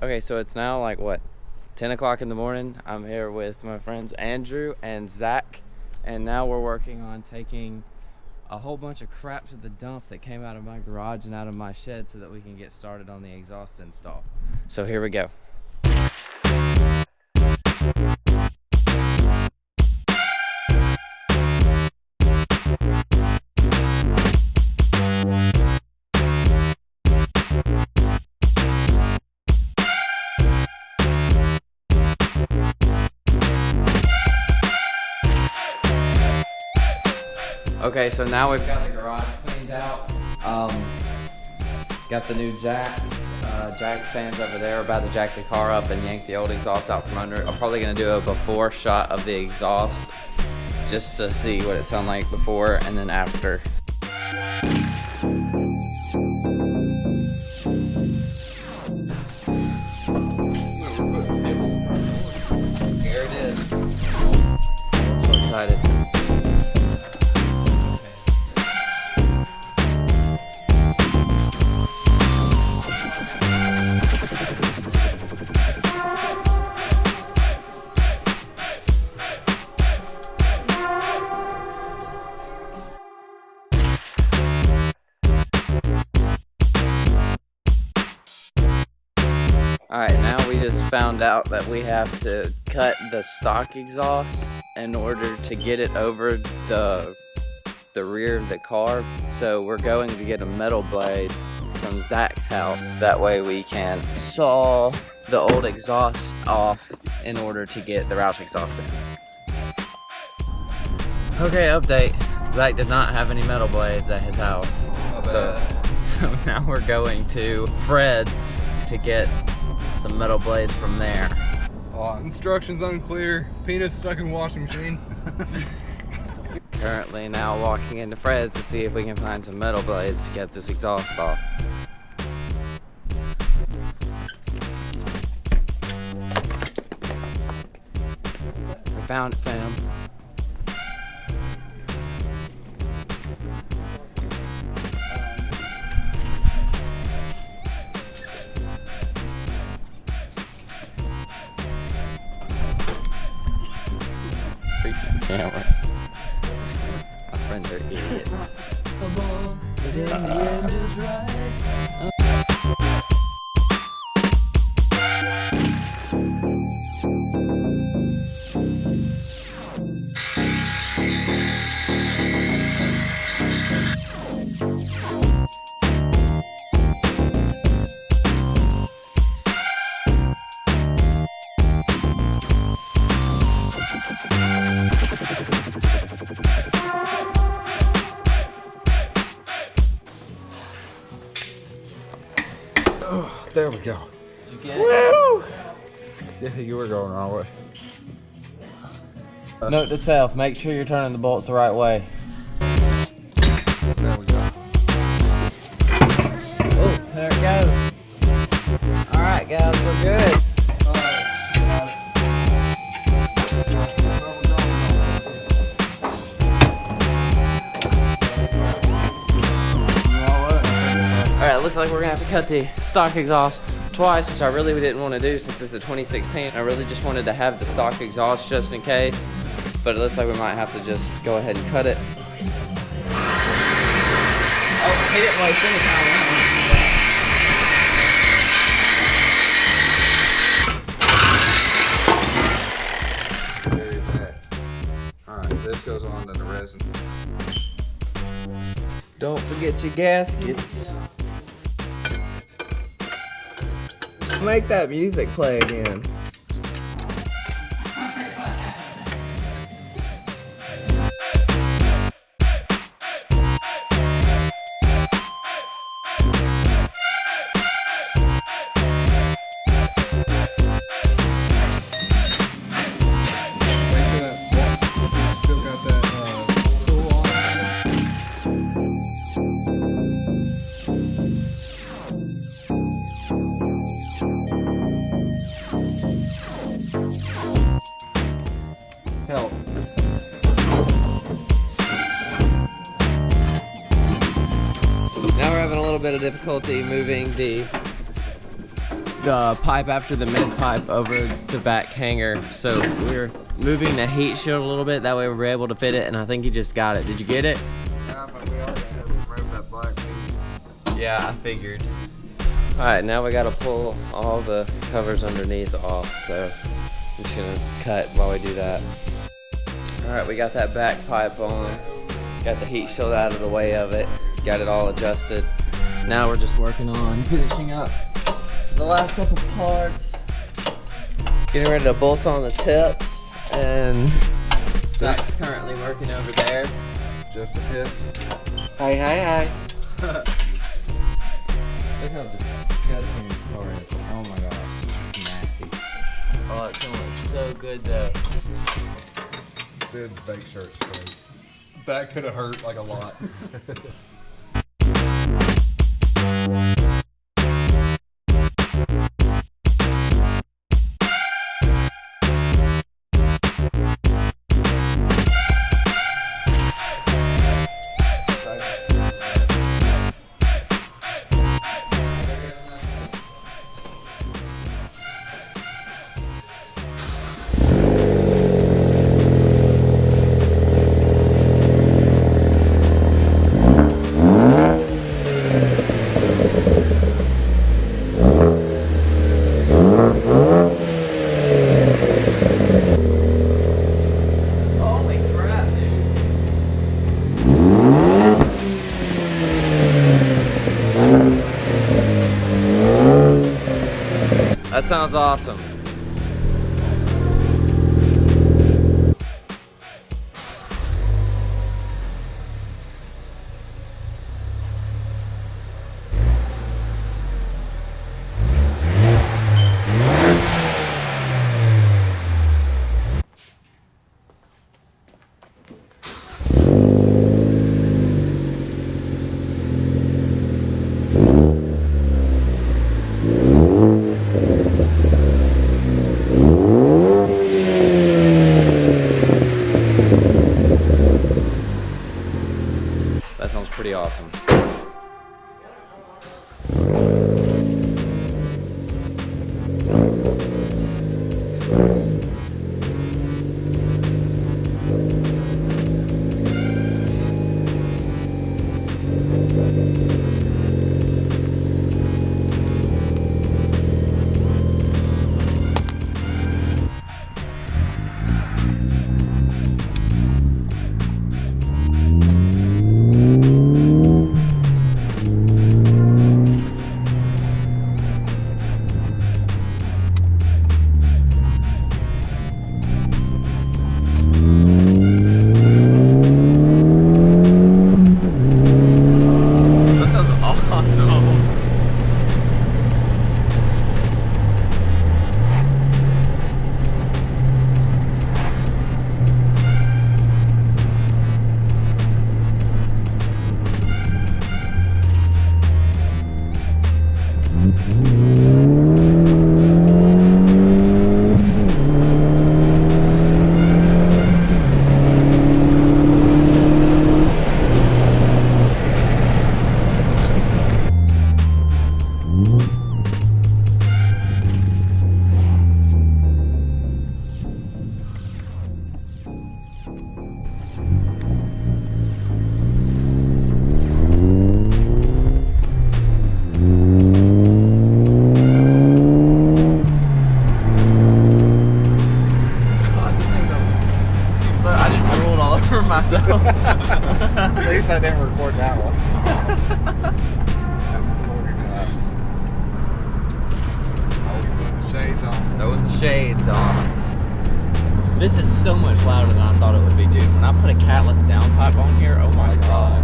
Okay, so it's now like what, 10 o'clock in the morning. I'm here with my friends Andrew and Zach, and now we're working on taking a whole bunch of crap to the dump that came out of my garage and out of my shed so that we can get started on the exhaust install. So here we go. Okay, so now we've got the garage cleaned out. Got the new jack. Jack stands over there. We're about to jack the car up and yank the old exhaust out from under it. I'm probably gonna do a before shot of the exhaust just to see what it sounded like before and then after. Here it is. I'm so excited. Alright, now we just found out that we have to cut the stock exhaust in order to get it over the rear of the car. So we're going to get a metal blade from Zach's house. That way we can saw the old exhaust off in order to get the Roush exhaust in. Okay, update. Zach did not have any metal blades at his house. So now we're going to Fred's to get some metal blades from there. Instructions unclear. Peanuts stuck in washing machine. Currently now walking into Fred's to see if we can find some metal blades to get this exhaust off. We found it, fam. Camera. My friends are idiots. Oh, there we go. Did you get Woo! Yeah, you were going the wrong way. Note to self, make sure you're turning the bolts the right way. There we go. Oh, there it goes. Alright guys, we're good. Alright, looks like we're gonna have to cut the stock exhaust twice, which I really didn't want to do since it's a 2016. I really just wanted to have the stock exhaust just in case, but it looks like we might have to just go ahead and cut it. Oh, he didn't waste any time. Very bad. Alright, this goes on to the resin. Don't forget your gaskets. Make that music play again. Still got that tool on. Help. Now we're having a little bit of difficulty moving the the pipe after the mid pipe over the back hanger. So we're moving the heat shield a little bit. That way we're able to fit it, and I think he just got it. Did you get it? Yeah, but we already had to remove that black piece. Yeah, I figured. All right, now we gotta pull all the covers underneath off. So I'm just gonna cut while we do that. All right, we got that back pipe on. Got the heat shield out of the way of it. Got it all adjusted. Now we're just working on finishing up the last couple parts. Getting ready to bolt on the tips, and Zach's currently working over there. Just the tips. Hi, hi, hi. Look how disgusting this car is. Oh my gosh, it's nasty. Oh, it's gonna look so good though. Did fake shirts straight. That could have hurt like a lot. Holy crap, dude. That sounds awesome. That sounds pretty awesome. That sounds awesome. For myself. At least I didn't record that one. That's recording. Shades on. Throwing the shades on. This is so much louder than I thought it would be, dude. When I put a catless downpipe on here, oh my god.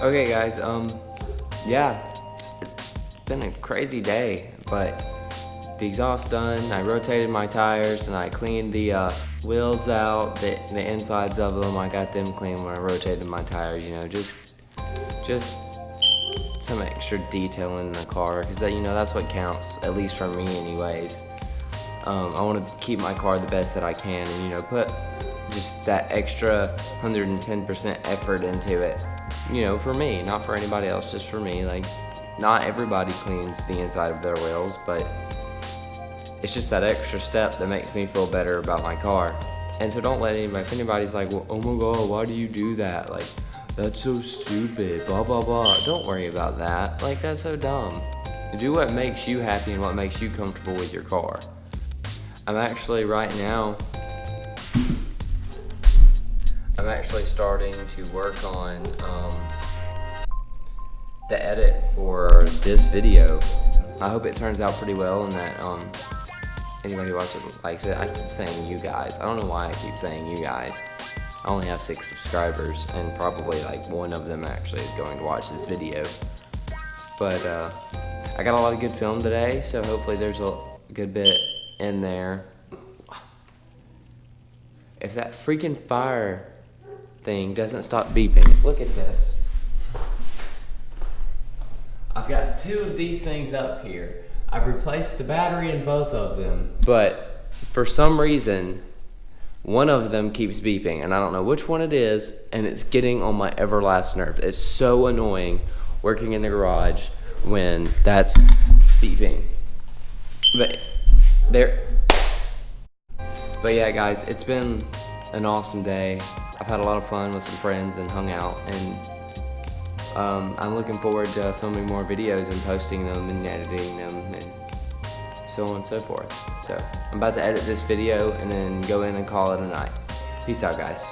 Okay guys, yeah, it's been a crazy day, but the exhaust done, I rotated my tires and I cleaned the wheels out, the insides of them, I got them clean when I rotated my tires, you know, just some extra detail in the car, because you know, that's what counts, at least for me anyways. I want to keep my car the best that I can and, you know, put just that extra 110% effort into it. You know, for me, not for anybody else, just for me. Like, not everybody cleans the inside of their wheels, but it's just that extra step that makes me feel better about my car. And so don't let anybody, if anybody's like, well, oh my god, why do you do that? Like, that's so stupid, blah, blah, blah. Don't worry about that. Like, that's so dumb. Do what makes you happy and what makes you comfortable with your car. I'm actually starting to work on the edit for this video. I hope it turns out pretty well and that anybody who watches it likes it. I keep saying you guys. I don't know why I keep saying you guys. I only have 6 subscribers and probably like one of them actually is going to watch this video. But I got a lot of good film today, so hopefully there's a good bit in there. If that freaking fire thing doesn't stop beeping, look at this. I've got 2 of these things up here. I've replaced the battery in both of them, but for some reason, one of them keeps beeping, and I don't know which one it is, and it's getting on my everlast nerves. It's so annoying working in the garage when that's beeping. But yeah, guys, it's been an awesome day. I've had a lot of fun with some friends and hung out, and I'm looking forward to filming more videos and posting them and editing them and so on and so forth. So I'm about to edit this video and then go in and call it a night. Peace out, guys.